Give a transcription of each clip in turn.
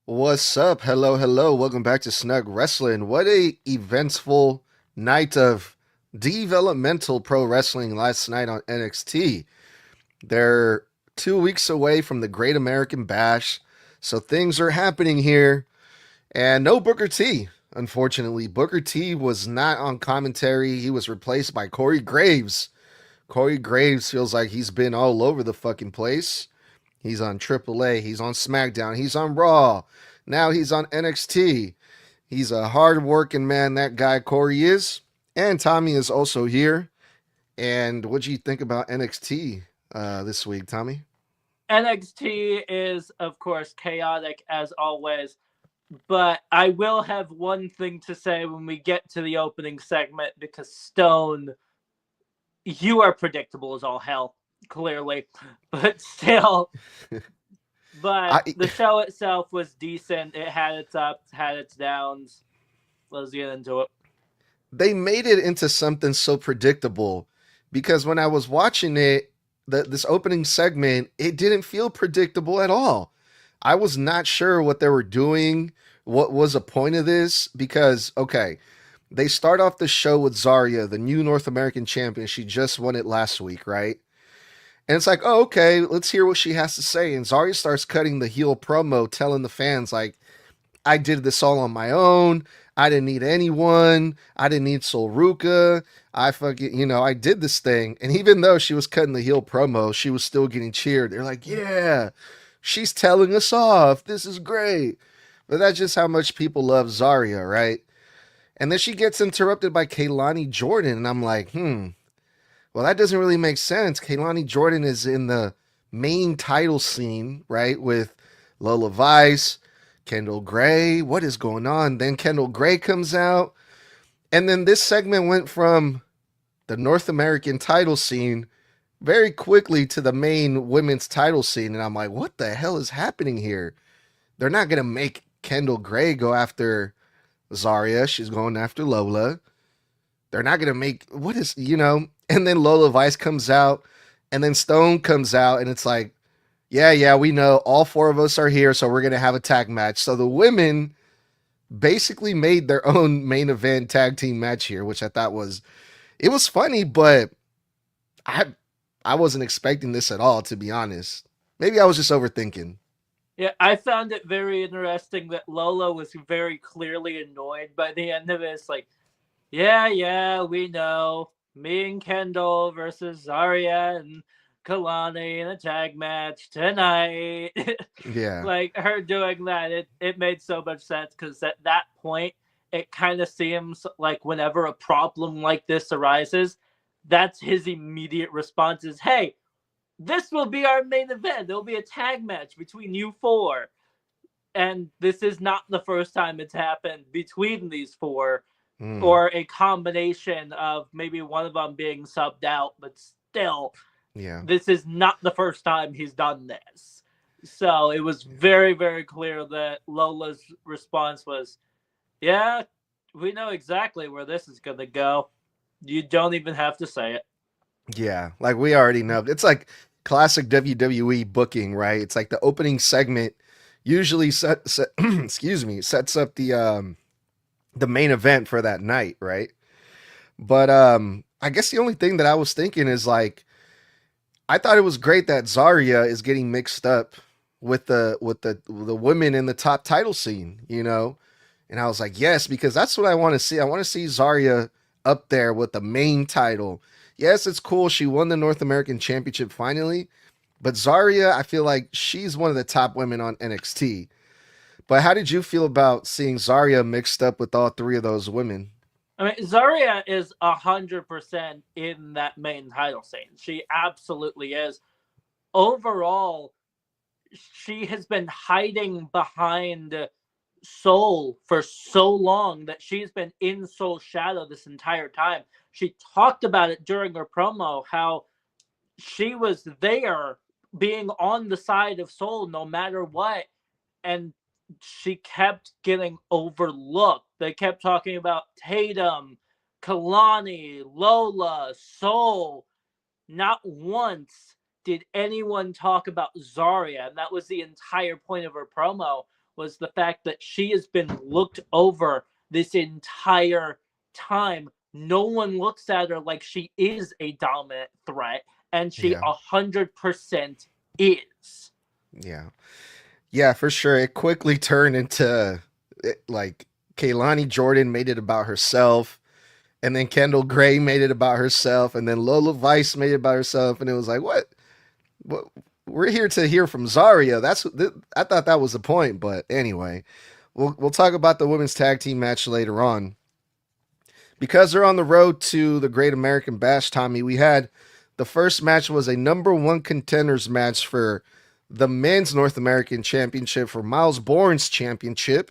What's up? Hello, hello. Welcome back to Snug Wrestling. What a eventful night of developmental pro wrestling last night on NXT. They're 2 weeks away from the Great American Bash, so things are happening here. And no Booker T. Unfortunately, Booker T was not on commentary. He was replaced by Corey Graves. Corey Graves feels like he's been all over the fucking place. He's on AAA. He's on SmackDown. He's on Raw. Now he's on NXT. He's a hard working man, that guy Corey is. And Tommy is also here. And what do you think about NXT this week, Tommy? NXT is, of course, chaotic as always, but I will have one thing to say when we get to the opening segment because Stone, you are predictable as all hell, clearly, but still. But the show itself was decent. It had its ups, had its downs. Let's get into it. They made it into something so predictable because when I was watching it, this opening segment, it didn't feel predictable at all. I was not sure what they were doing, what was the point of this, because, okay, they start off the show with Zarya, the new North American champion. She just won it last week, right? And it's like, oh, okay, let's hear what she has to say. And Zarya starts cutting the heel promo, telling the fans, like, I did this all on my own. I didn't need anyone. I didn't need Sol Ruka. I fucking, I did this thing. And even though she was cutting the heel promo, she was still getting cheered. They're like, yeah, she's telling us off. This is great. But that's just how much people love Zarya, right? And then she gets interrupted by Kaylani Jordan. And I'm like, well, that doesn't really make sense. Kaylani Jordan is in the main title scene, right? With Lola Vice, Kendall Gray. What is going on? Then Kendall Gray comes out. And then this segment went from the North American title scene very quickly to the main women's title scene. And I'm like, what the hell is happening here? They're not going to make Kendall Gray go after Zarya. She's going after Lola. They're not going to make, and then Lola Vice comes out, and then Stone comes out, and it's like, yeah, we know all four of us are here, so we're going to have a tag match. So the women basically made their own main event tag team match here, which I thought was funny, but I wasn't expecting this at all, to be honest. Maybe I was just overthinking. Yeah, I found it very interesting that Lola was very clearly annoyed by the end of it. It's like, yeah, we know. Me and Kendall versus Zarya and Kalani in a tag match tonight. Yeah. Like her doing that, it made so much sense because at that point, it kind of seems like whenever a problem like this arises, that's his immediate response is, hey, this will be our main event. There'll be a tag match between you four. And this is not the first time it's happened between these four. Or a combination of maybe one of them being subbed out, but still, this is not the first time he's done this. So it was very, very clear that Lola's response was, yeah, we know exactly where this is going to go. You don't even have to say it. Yeah, like we already know. It's like classic WWE booking, right? It's like the opening segment usually sets up the main event for that night, right? But I guess the only thing that I was thinking is like I thought it was great that Zarya is getting mixed up with the women in the top title scene, And I was like, yes, because that's what I want to see. I want to see Zarya up there with the main title. Yes, it's cool. She won the North American Championship finally, but Zarya, I feel like she's one of the top women on NXT. But how did you feel about seeing Zarya mixed up with all three of those women? I mean, Zarya is 100% in that main title scene. She absolutely is. Overall, she has been hiding behind Sol for so long that she's been in Sol's shadow this entire time. She talked about it during her promo, how she was there being on the side of Sol no matter what. And she kept getting overlooked. They kept talking about Tatum, Kalani, Lola, Sol. Not once did anyone talk about Zarya, and that was the entire point of her promo, was the fact that she has been looked over this entire time. No one looks at her like she is a dominant threat, and she Yeah. 100% is. Yeah. Yeah, for sure. It quickly turned into like Kaylani Jordan made it about herself, and then Kendall Gray made it about herself, and then Lola Vice made it about herself, and it was like, what? We're here to hear from Zarya. I thought that was the point, but anyway, we'll talk about the women's tag team match later on. Because they're on the road to the Great American Bash, Tommy, we had the first match was a number one contenders match for the men's North American Championship for Miles Bourne's championship.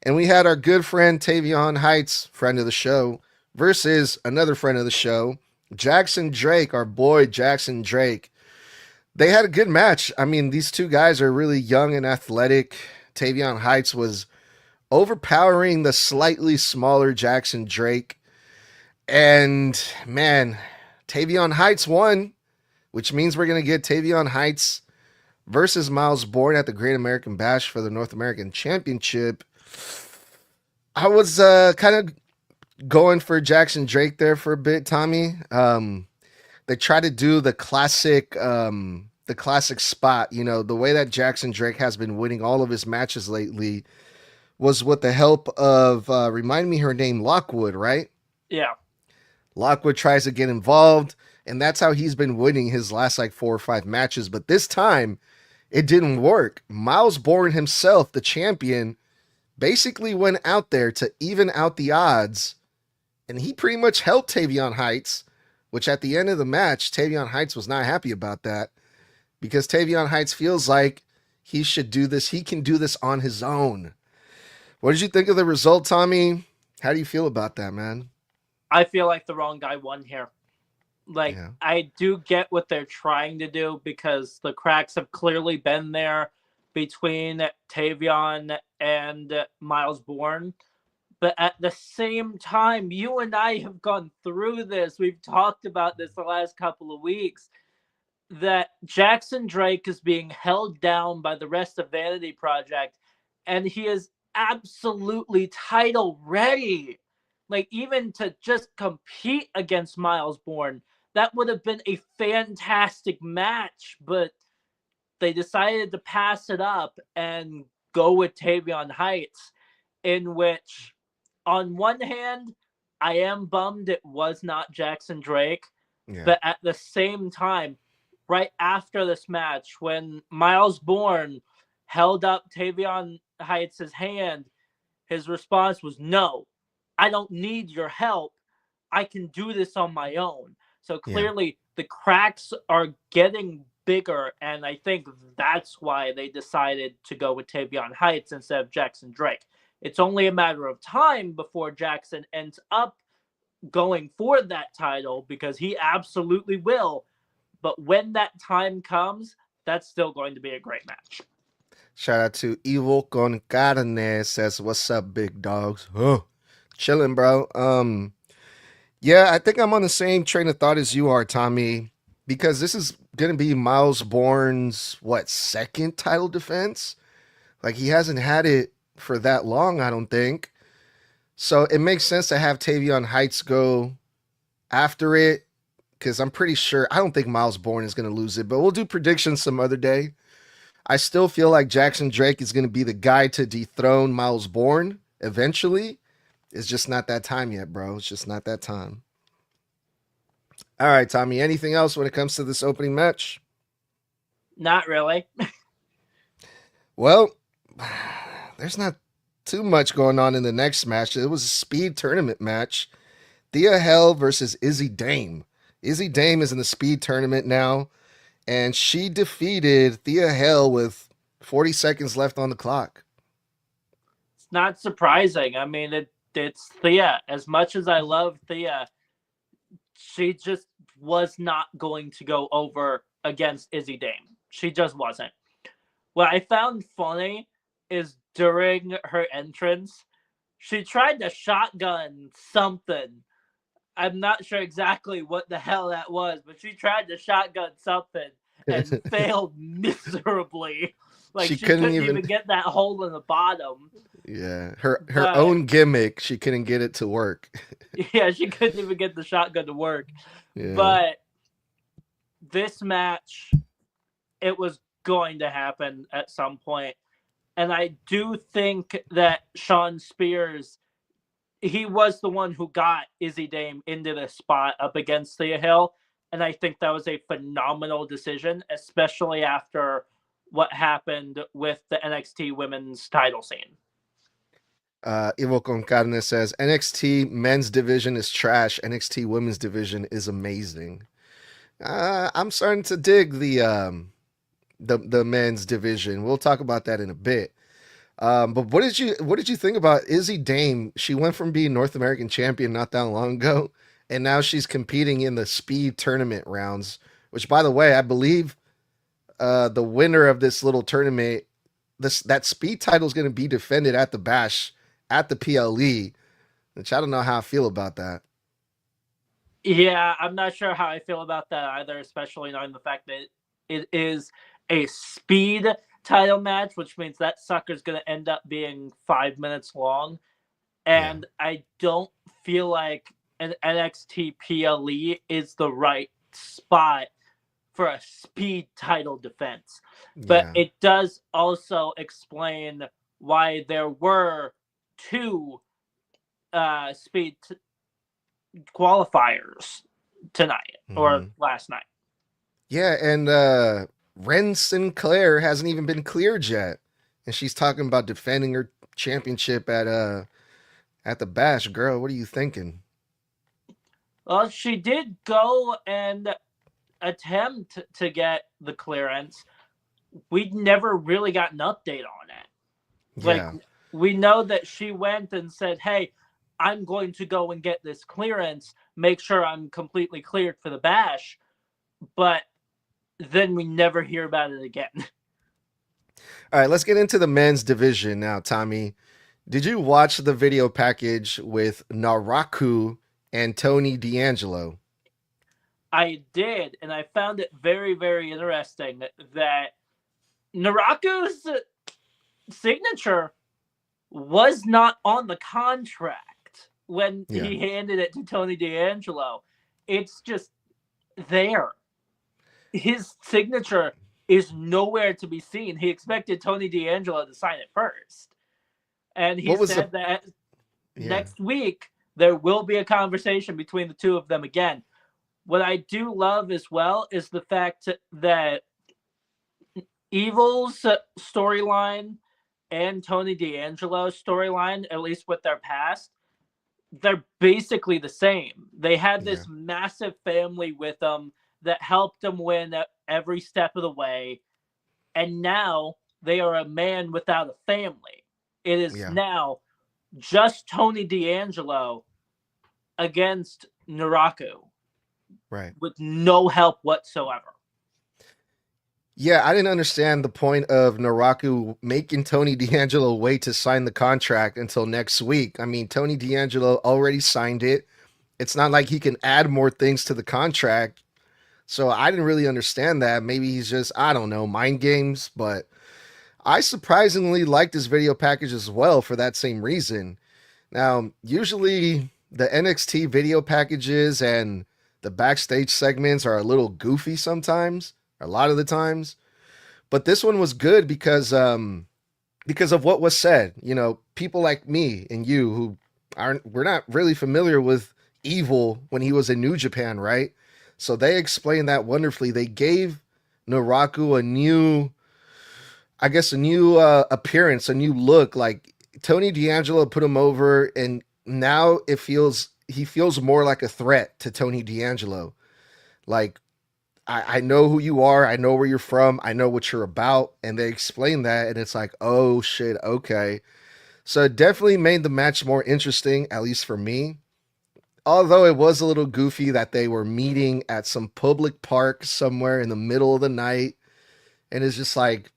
And we had our good friend Tavion Heights, friend of the show, versus another friend of the show, Jackson Drake, our boy Jackson Drake. They had a good match. I mean, these two guys are really young and athletic. Tavion Heights was overpowering the slightly smaller Jackson Drake. And man, Tavion Heights won, which means we're going to get Tavion Heights versus Miles Bourne at the Great American Bash for the North American Championship. I was kind of going for Jackson Drake there for a bit, Tommy. They try to do the classic spot. You know, the way that Jackson Drake has been winning all of his matches lately was with the help of, remind me her name, Lockwood, right? Yeah. Lockwood tries to get involved, and that's how he's been winning his last like 4 or 5 matches. But this time, it didn't work. Miles Bourne himself, the champion, basically went out there to even out the odds, and he pretty much helped Tavion Heights, which at the end of the match, Tavion Heights was not happy about that because Tavion Heights feels like he should do this. He can do this on his own. What did you think of the result, Tommy? How do you feel about that, man? I feel like the wrong guy won here. Like, Yeah. I do get what they're trying to do because the cracks have clearly been there between Tavion and Miles Bourne. But at the same time, you and I have gone through this. We've talked about this the last couple of weeks. That Jackson Drake is being held down by the rest of Vanity Project, and he is absolutely title ready. Like, even to just compete against Miles Bourne, that would have been a fantastic match, but they decided to pass it up and go with Tavion Heights, in which, on one hand, I am bummed it was not Jackson Drake, Yeah. but at the same time, right after this match, when Miles Bourne held up Tavion Heights' hand, his response was, "No, I don't need your help. I can do this on my own." So clearly the cracks are getting bigger, and I think that's why they decided to go with Tavion Heights instead of Jackson Drake. It's only a matter of time before Jackson ends up going for that title, because he absolutely will. But when that time comes, that's still going to be a great match. Shout out to Evil Con Carne says, "What's up, big dogs?" Oh, chilling, bro. Yeah, I think I'm on the same train of thought as you are, Tommy, because this is gonna be Miles Bourne's second title defense. Like, he hasn't had it for that long, I don't think. So it makes sense to have Tavion Heights go after it, because I'm pretty sure, I don't think Miles Bourne is going to lose it, but we'll do predictions some other day. I still feel like Jackson Drake is going to be the guy to dethrone Miles Bourne eventually. It's just not that time yet, bro. It's just not that time. All right, Tommy, anything else when it comes to this opening match? Not really. Well, there's not too much going on in the next match. It was a speed tournament match. Thea Hell versus Izzy Dame. Izzy Dame is in the speed tournament now, and she defeated Thea Hell with 40 seconds left on the clock. It's not surprising. I mean, it's Thea. As much as I love Thea, she just was not going to go over against Izzy Dame. She just wasn't. What I found funny is during her entrance, she tried to shotgun something. I'm not sure exactly what the hell that was, but she tried to shotgun something and failed miserably. Like She she couldn't couldn't even. even get that hole in the bottom. Yeah, her But own gimmick, she couldn't get it to work. yeah, she couldn't even get the shotgun to work. Yeah. But this match, it was going to happen at some point. And I do think that Sean Spears, he was the one who got Izzy Dame into the spot up against Thea Hill. And I think that was a phenomenal decision, especially after what happened with the NXT women's title scene. Ivo Con Carne says NXT men's division is trash. NXT women's division is amazing. I'm starting to dig the men's division. We'll talk about that in a bit. But what did you think about Izzy Dame? She went from being North American champion not that long ago, and now she's competing in the speed tournament rounds. Which, by the way, I believe the winner of this little tournament, that speed title is going to be defended at the Bash at the PLE. Which I don't know how I feel about that. Yeah, I'm not sure how I feel about that either, especially knowing the fact that it is a speed title match, which means that sucker's going to end up being 5 minutes long. And I don't feel like an NXT PLE is the right spot for a speed title defense. But Yeah, it does also explain why there were two speed qualifiers tonight or hmm last night. yeah, and Ren Sinclair hasn't even been cleared yet, and she's talking about defending her championship at the Bash. Girl, what are you thinking? Well, she did go and attempt to get the clearance. We never really got an update on it. Like, Yeah. we know that she went and said, hey, I'm going to go and get this clearance, make sure I'm completely cleared for the Bash. But then we never hear about it again. All right, let's get into the men's division now, Tommy. Did you watch the video package with Naraku and Tony D'Angelo? I did, and I found it very, very interesting that Naraku's signature was not on the contract when Yeah. he handed it to Tony D'Angelo. It's just there. His signature is nowhere to be seen. He expected Tony D'Angelo to sign it first. And he What was the said that Yeah. next week there will be a conversation between the two of them again. What I do love as well is the fact that Evil's storyline and Tony D'Angelo's storyline, at least with their past, they're basically the same. They had Yeah. this massive family with them that helped them win every step of the way. And now they are a man without a family. It is Yeah. now just Tony D'Angelo against Naraku Right. with no help whatsoever. Yeah, I didn't understand the point of Naraku making Tony D'Angelo wait to sign the contract until next week. I mean, Tony D'Angelo already signed it. It's not like he can add more things to the contract. So I didn't really understand that. Maybe he's just, I don't know, mind games. But I surprisingly liked this video package as well for that same reason. Now, usually the NXT video packages and the backstage segments are a little goofy sometimes, a lot of the times. But this one was good because of what was said. You know, people like me and you who aren't we're not really familiar with Evil when he was in New Japan, right? So they explained that wonderfully. They gave Naraku a new, I guess, a new appearance, a new look. Like Tony D'Angelo put him over, and now he feels more like a threat to Tony D'Angelo. Like I know who you are, I know where you're from, I know what you're about, and they explain that, and it's like, oh shit, okay. So it definitely made the match more interesting, at least for me. Although it was a little goofy that they were meeting at some public park somewhere in the middle of the night, and it's just like,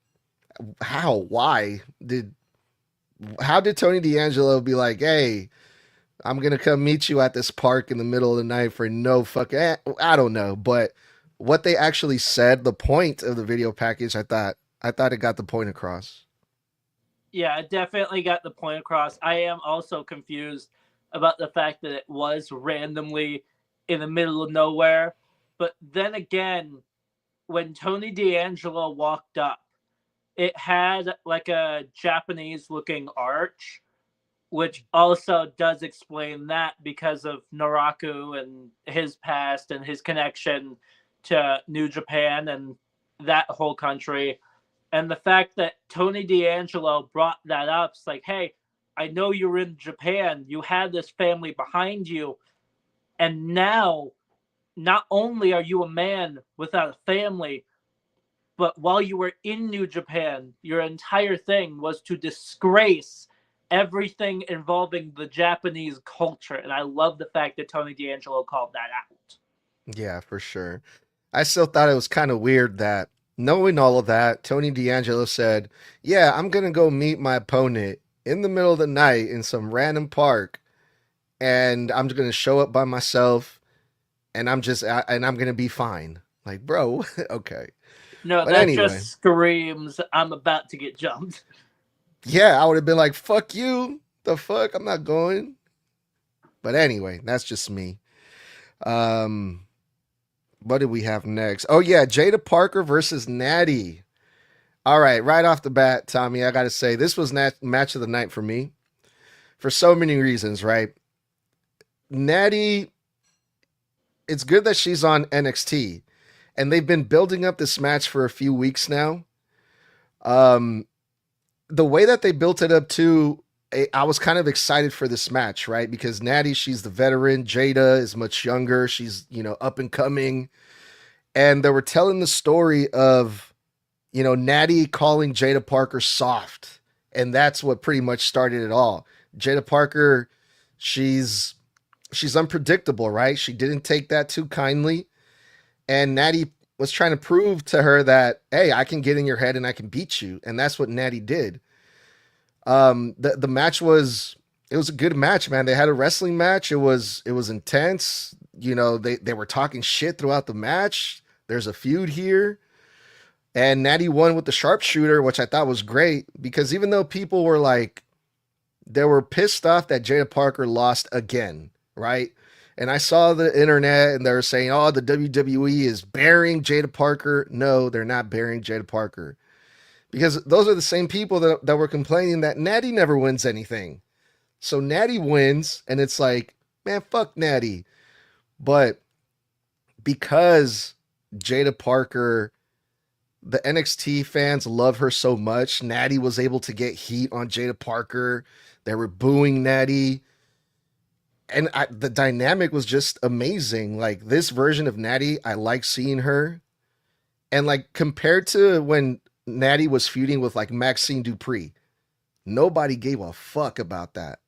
how? Why did? How did Tony D'Angelo be like, hey, I'm gonna come meet you at this park in the middle of the night for no fucking? I don't know, but what they actually said, the point of the video package, I thought I thought it got the point across. Yeah, it definitely got the point across. I am also confused about the fact that it was randomly in the middle of nowhere. But then again, when Tony D'Angelo walked up, it had like a Japanese looking arch, which also does explain that because of Naraku and his past and his connection to New Japan and that whole country. And the fact that Tony D'Angelo brought that up, it's like, hey, I know you're in Japan. You had this family behind you. And now, not only are you a man without a family, but while you were in New Japan, your entire thing was to disgrace everything involving the Japanese culture. And I love the fact that Tony D'Angelo called that out. Yeah, for sure. I still thought it was kind of weird that knowing all of that, Tony D'Angelo said, "Yeah, I'm gonna go meet my opponent in the middle of the night in some random park, and I'm just gonna show up by myself, and I'm gonna be fine." Like, bro, okay. No, But that anyway, just screams, I'm about to get jumped. yeah, I would have been like, "Fuck you, the fuck, I'm not going." But anyway, that's just me. Um, what did we have next? Oh yeah, Jaida Parker versus Nattie. All right, right off the bat, Tommy, I got to say this was match of the night for me for so many reasons. Right, Nattie, it's good that she's on NXT, and they've been building up this match for a few weeks now. Um, the way that they built it up too, I was kind of excited for this match, right? Because Nattie, she's the veteran. Jaida is much younger. She's up and coming, and they were telling the story of Nattie calling Jaida Parker soft. And that's what pretty much started it all. Jaida Parker, she's unpredictable, right? She didn't take that too kindly. And Nattie was trying to prove to her that, hey, I can get in your head and I can beat you. And that's what Nattie did. The match was it was a good match, man. They had a wrestling match. It was intense. They were talking shit throughout the match. There's a feud here. And Nattie won with the sharpshooter, which I thought was great because even though people were like, they were pissed off that Jaida Parker lost again, right? And I saw the internet and they were saying, oh, the WWE is burying Jaida Parker. No, they're not burying Jaida Parker because those are the same people that were complaining that Nattie never wins anything. So Nattie wins, and it's like, man, fuck Nattie. But because Jaida Parker, the NXT fans love her so much. Nattie was able to get heat on Jaida Parker. They were booing Nattie. And the dynamic was just amazing. Like this version of Nattie, I like seeing her. And like compared to when Nattie was feuding with like Maxine Dupree, nobody gave a fuck about that.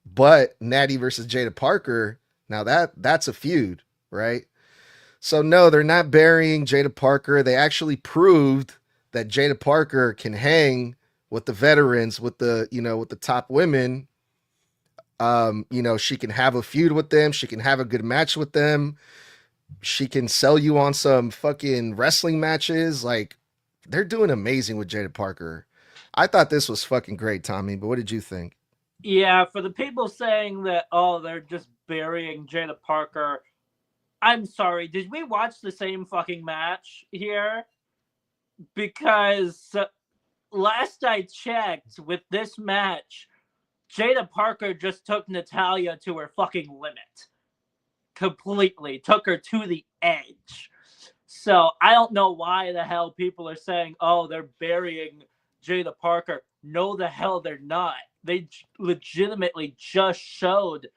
But Nattie versus Jaida Parker, now that's a feud, right? So no, they're not burying Jaida Parker. They actually proved that Jaida Parker can hang with the veterans, with the top women. She can have a feud with them. She can have a good match with them. She can sell you on some fucking wrestling matches. Like they're doing amazing with Jaida Parker. I thought this was fucking great, Tommy. But what did you think? Yeah, for the people saying that, oh, they're just burying Jaida Parker, I'm sorry, did we watch the same fucking match here? Because last I checked with this match, Jaida Parker just took Natalya to her fucking limit. Completely. Took her to the edge. So I don't know why the hell people are saying, oh, they're burying Jaida Parker. No, the hell they're not. They legitimately just showed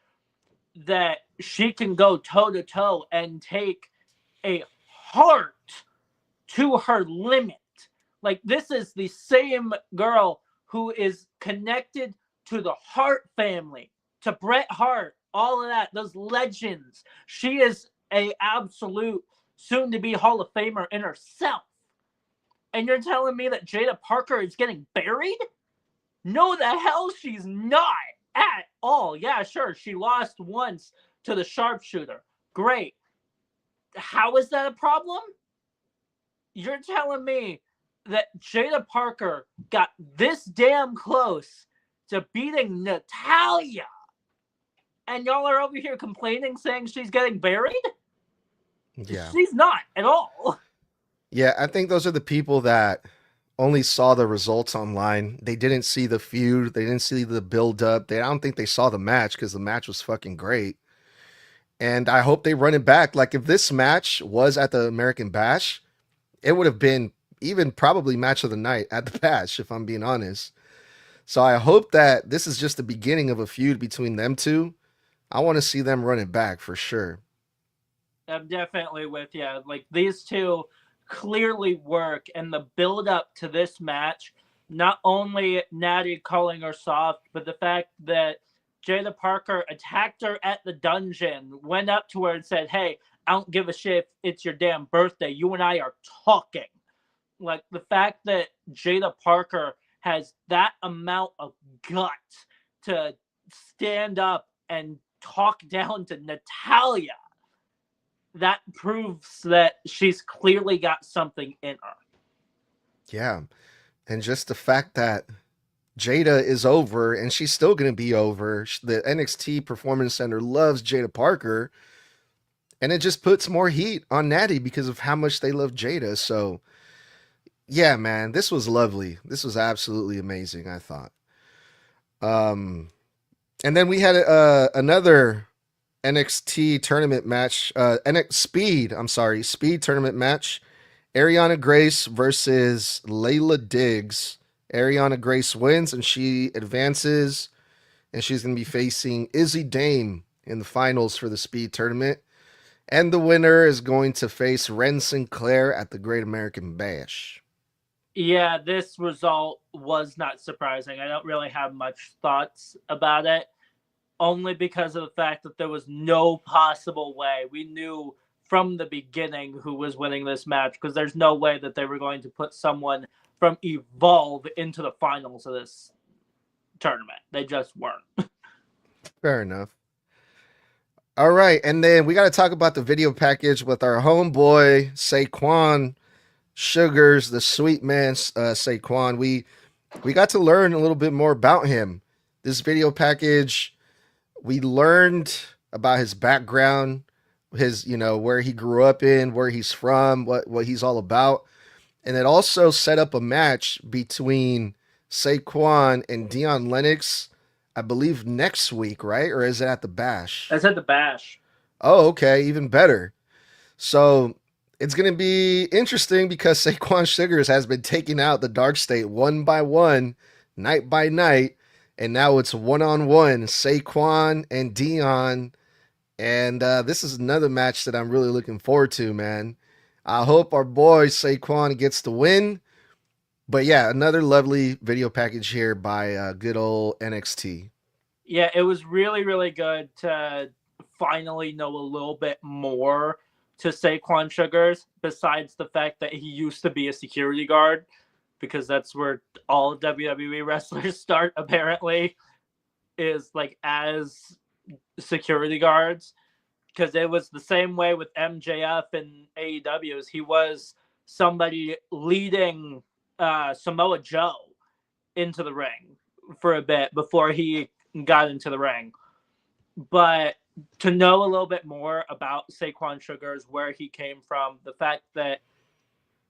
that she can go toe to toe and take a heart to her limit. Like, this is the same girl who is connected to the Hart family, to Bret Hart, all of that, those legends. She is a absolute soon to be Hall of Famer in herself. And you're telling me that Jaida Parker is getting buried? No, the hell she's not at all. Yeah, sure, she lost once to the sharpshooter. Great. How is that a problem? You're telling me that Jaida Parker got this damn close to beating Natalya. And y'all are over here complaining, saying she's getting buried? Yeah. She's not at all. Yeah, I think those are the people that only saw the results online. They didn't see the feud. They didn't see the build up. I don't think they saw the match because the match was fucking great. And I hope they run it back. Like if this match was at the American Bash, it would have been even probably match of the night at the Bash, if I'm being honest. So I hope that this is just the beginning of a feud between them two. I want to see them run it back for sure. I'm definitely with you. Like these two clearly work, and the build up to this match, not only Nattie calling her soft, but the fact that Jaida Parker attacked her at the dungeon, went up to her and said, "Hey, I don't give a shit if it's your damn birthday. You and I are talking." Like the fact that Jaida Parker has that amount of gut to stand up and talk down to Natalya, that proves that she's clearly got something in her. Yeah. And just the fact that Jada is over and she's still going to be over. The NXT Performance Center loves Jada Parker. And it just puts more heat on Natty because of how much they love Jada. So, yeah, man, this was lovely. This was absolutely amazing, I thought. And then we had another NXT tournament match, Speed tournament match. Ariana Grace versus Layla Diggs. Ariana Grace wins and she advances, and she's going to be facing Izzy Dame in the finals for the Speed tournament. And the winner is going to face Ren Sinclair at the Great American Bash. Yeah, this result was not surprising. I don't really have much thoughts about it, only because of the fact that there was no possible way. We knew from the beginning who was winning this match, because there's no way that they were going to put someone from Evolve into the finals of this tournament. They just weren't. Fair enough. All right, and then we got to talk about the video package with our homeboy Saquon Sugars, the sweet man Saquon. We got to learn a little bit more about him. This video package, we learned about his background, his where he grew up in, where he's from, what he's all about, and it also set up a match between Saquon and Dion Lennox. I believe next week, right? Or is it at the Bash? That's at the Bash. Oh, okay, even better. So it's going to be interesting because Saquon Sugars has been taking out the Dark State one by one, night by night, and now it's one-on-one, Saquon and Dion. And this is another match that I'm really looking forward to, man. I hope our boy Saquon gets the win. But yeah, another lovely video package here by good old NXT. Yeah, it was really, really good to finally know a little bit more to Saquon Sugars, besides the fact that he used to be a security guard, because that's where all WWE wrestlers start, apparently, is like as security guards. Because it was the same way with MJF and AEWs. He was somebody leading Samoa Joe into the ring for a bit before he got into the ring. But to know a little bit more about Saquon Sugars, where he came from, the fact that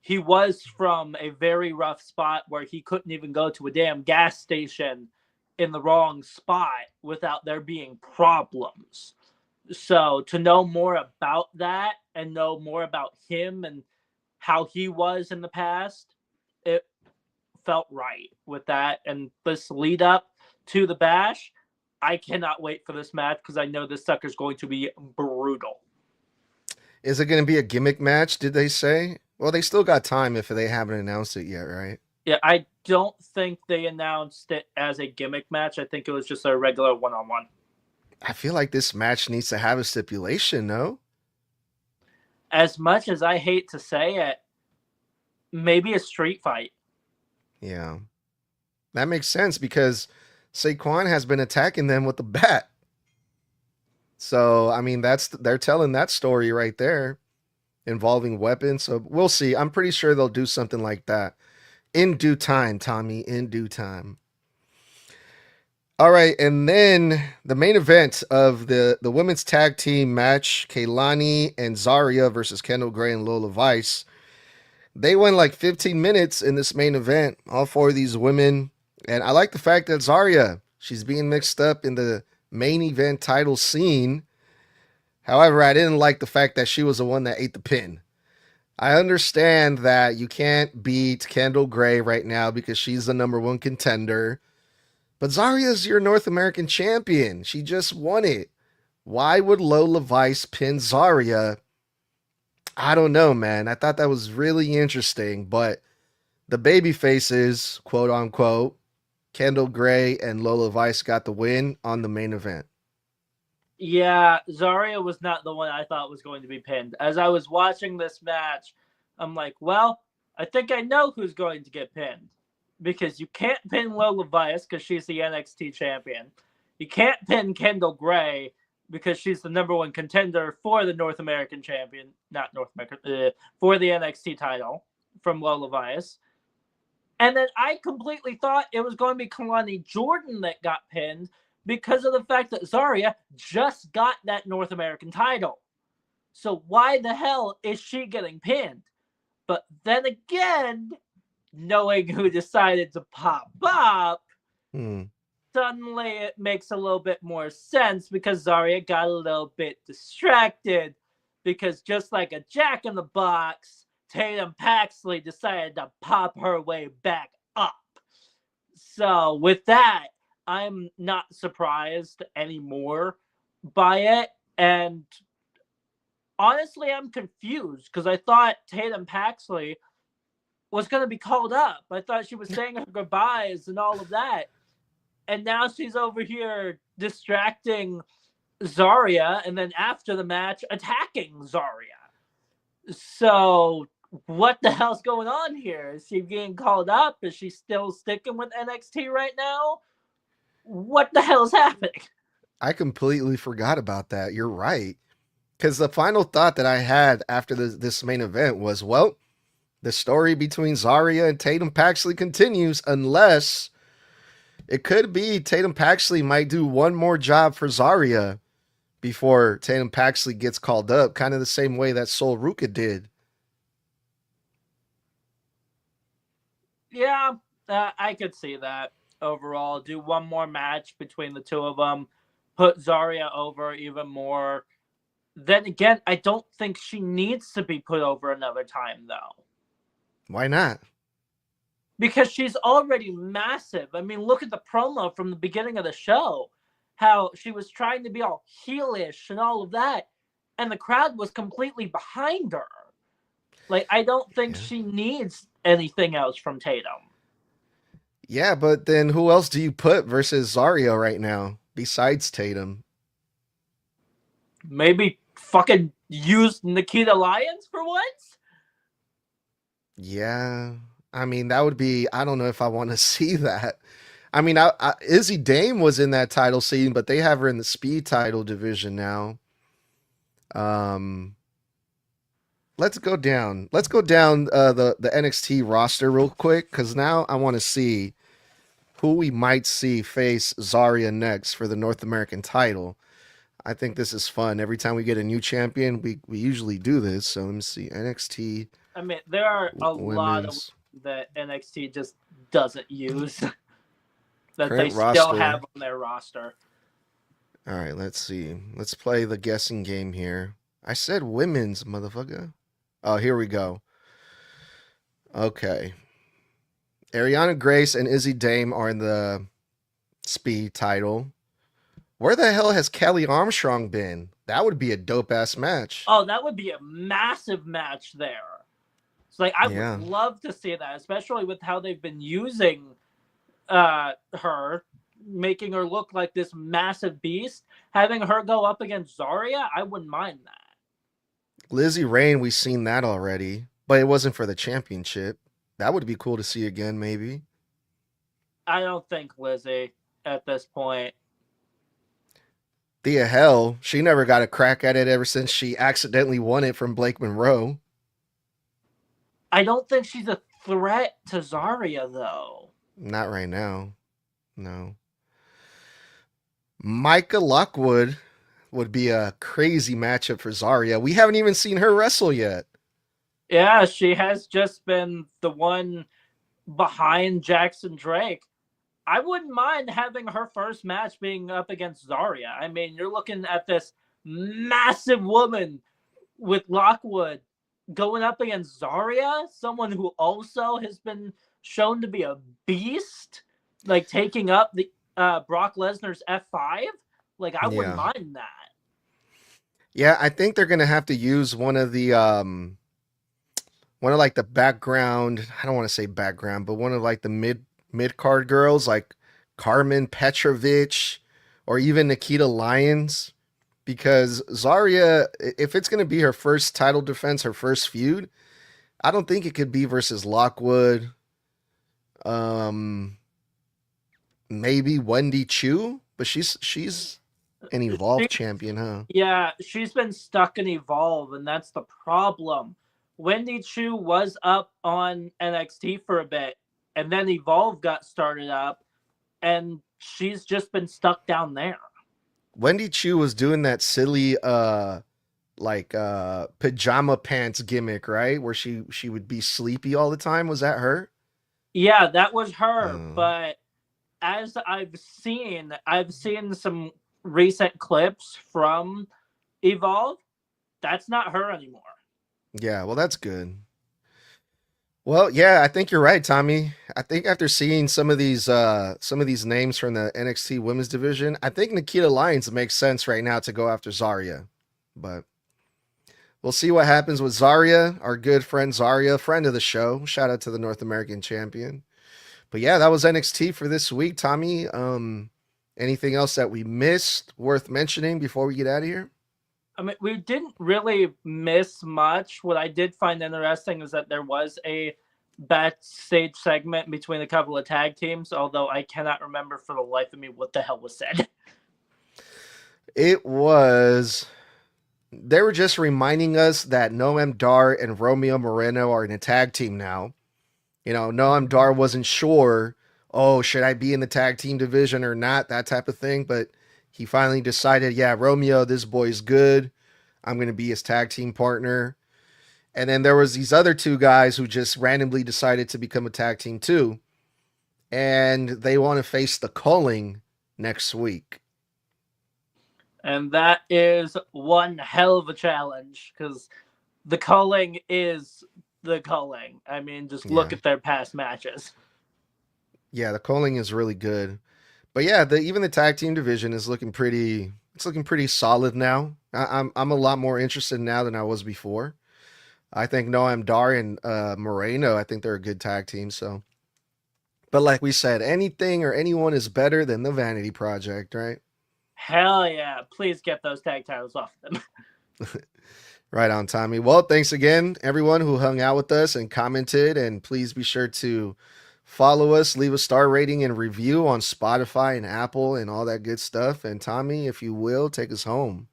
he was from a very rough spot where he couldn't even go to a damn gas station in the wrong spot without there being problems. So to know more about that and know more about him and how he was in the past, it felt right with that. And this lead up to the Bash, I cannot wait for this match because I know this sucker's going to be brutal. Is it going to be a gimmick match, did they say? Well, they still got time if they haven't announced it yet, right? Yeah, I don't think they announced it as a gimmick match. I think it was just a regular one-on-one. I feel like this match needs to have a stipulation, no? As much as I hate to say it, maybe a street fight. Yeah. That makes sense because Saquon has been attacking them with the bat. So, I mean, they're telling that story right there involving weapons. So, we'll see. I'm pretty sure they'll do something like that. In due time, Tommy, in due time. All right, and then the main event of the women's tag team match, Kaylani and Zarya versus Kendall Gray and Lola Vice. They went like 15 minutes in this main event, all four of these women. And I like the fact that Zarya, she's being mixed up in the main event title scene. However, I didn't like the fact that she was the one that ate the pin. I understand that you can't beat Kendall Gray right now because she's the number one contender. But Zarya's your North American champion. She just won it. Why would Lola Vice pin Zarya? I don't know, man. I thought that was really interesting, but the baby faces, quote unquote, Kendall Gray and Lola Vice got the win on the main event. Yeah, Zarya was not the one I thought was going to be pinned. As I was watching this match, I'm like, well, I think I know who's going to get pinned. Because you can't pin Lola Vice because she's the NXT champion. You can't pin Kendall Gray because she's the number one contender for the North American champion, not North American, for the NXT title from Lola Vice. And then I completely thought it was going to be Kalani Jordan that got pinned because of the fact that Zarya just got that North American title. So why the hell is she getting pinned? But then again, knowing who decided to pop up, suddenly it makes a little bit more sense because Zarya got a little bit distracted because just like a jack in the box, Tatum Paxley decided to pop her way back up. So with that, I'm not surprised anymore by it. And honestly, I'm confused because I thought Tatum Paxley was going to be called up. I thought she was saying her goodbyes and all of that. And now she's over here distracting Zarya and then after the match attacking Zarya. So what the hell's going on here? Is she getting called up? Is she still sticking with NXT right now? What the hell's happening? I completely forgot about that. You're right. Because the final thought that I had after this main event was, well, the story between Zarya and Tatum Paxley continues unless it could be Tatum Paxley might do one more job for Zarya before Tatum Paxley gets called up, kind of the same way that Sol Ruka did. Yeah, I could see that overall. Do one more match between the two of them, put Zarya over even more. Then again, I don't think she needs to be put over another time, though. Why not? Because she's already massive. I mean, look at the promo from the beginning of the show. How she was trying to be all heelish and all of that. And the crowd was completely behind her. Like, I don't think she needs anything else from Tatum. Yeah, but then who else do you put versus Zarya right now besides Tatum? Maybe fucking use Nikita Lyons for once? Yeah. I mean, that would be, I don't know if I want to see that. I mean, Izzy Dame was in that title scene, but they have her in the speed title division now. Let's go down. Let's go down the NXT roster real quick because now I want to see who we might see face Zarya next for the North American title. I think this is fun. Every time we get a new champion, we usually do this. So let me see. NXT. I mean, there are a lot of that NXT just doesn't use that they still have on their roster. All right, let's see. Let's play the guessing game here. I said women's, motherfucker. Oh, here we go. Okay. Ariana Grace and Izzy Dame are in the speed title. Where the hell has Kelly Armstrong been? That would be a dope ass match. Oh, that would be a massive match there. So, like, I would love to see that, especially with how they've been using her, making her look like this massive beast. Having her go up against Zarya, I wouldn't mind that. Lizzie Rain, we've seen that already, but it wasn't for the championship. That would be cool to see again, maybe. I don't think Lizzie at this point. Thea Hell, she never got a crack at it ever since she accidentally won it from Blake Monroe. I don't think she's a threat to Zarya, though. Not right now. No. Micah Lockwood would be a crazy matchup for Zarya. We haven't even seen her wrestle yet. Yeah, she has just been the one behind Jackson Drake. I wouldn't mind having her first match being up against Zarya. I mean, you're looking at this massive woman with Lockwood going up against Zarya, someone who also has been shown to be a beast, like taking up the Brock Lesnar's F5. Like, I wouldn't Yeah. mind that. Yeah, I think they're gonna have to use one of like the background, I don't want to say background, but one of like the mid card girls like Carmen Petrovich or even Nikita Lyons, because Zarya, if it's going to be her first title defense, her first feud, I don't think it could be versus Lockwood. Um, maybe Wendy Chu, but she's an Evolve champion, huh? Yeah, she's been stuck in Evolve, and that's the problem. Wendy Chu was up on NXT for a bit, and then Evolve got started up, and she's just been stuck down there. Wendy Chu was doing that silly pajama pants gimmick, right? Where she would be sleepy all the time. Was that her? Yeah, that was her, but as I've seen some recent clips from Evolve. That's not her anymore. Yeah, well, that's good. Well, yeah, I think you're right, Tommy. I think after seeing some of these names from the NXT Women's Division, I think Nikita Lyons makes sense right now to go after Zarya. But we'll see what happens with Zarya, our good friend Zarya, friend of the show. Shout out to the North American champion. But yeah, that was NXT for this week, Tommy. Anything else that we missed worth mentioning before we get out of here? I mean, we didn't really miss much. What I did find interesting is that there was a backstage segment between a couple of tag teams, although I cannot remember for the life of me what the hell was said. It was. They were just reminding us that Noam Dar and Romeo Moreno are in a tag team now. You know, Noam Dar wasn't sure, oh, should I be in the tag team division or not, that type of thing. But he finally decided, yeah, Romeo, this boy's good. I'm going to be his tag team partner. And then there was these other two guys who just randomly decided to become a tag team too. And they want to face the Culling next week. And that is one hell of a challenge because the Culling is the Culling. I mean, just look at their past matches. Yeah, the Culling is really good. But yeah, even the tag team division is looking pretty. It's looking pretty solid now. I'm a lot more interested now than I was before. I think Noam Dar and Moreno, I think they're a good tag team. So, but like we said, anything or anyone is better than the Vanity Project, right? Hell yeah! Please get those tag titles off them. Right on, Tommy. Well, thanks again, everyone who hung out with us and commented, and please be sure to follow us, leave a star rating and review on Spotify and Apple and all that good stuff. And Tommy, if you will, take us home.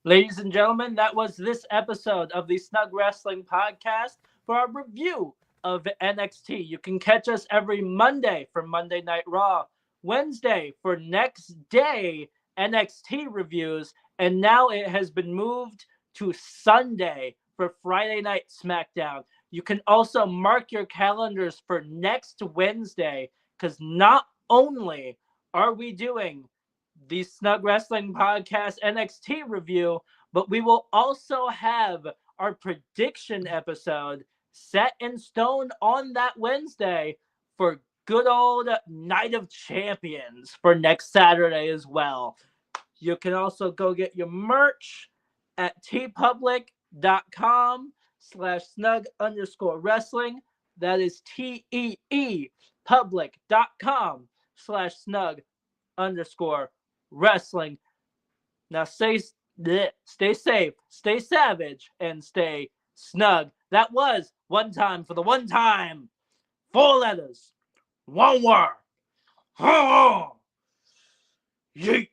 Ladies and gentlemen, that was this episode of the Snug Wrestling Podcast for our review of NXT. You can catch us every Monday for Monday Night Raw, Wednesday for Next Day NXT reviews, and now it has been moved to Sunday for Friday Night SmackDown. You can also mark your calendars for next Wednesday because not only are we doing the Snug Wrestling Podcast NXT review, but we will also have our prediction episode set in stone on that Wednesday for good old Night of Champions for next Saturday as well. You can also go get your merch at tpublic.com/snug_wrestling. That is TEE public.com/snug_wrestling. Now stay safe, stay savage, and stay snug. That was one time for the one time. 4 letters. One word. Yeet.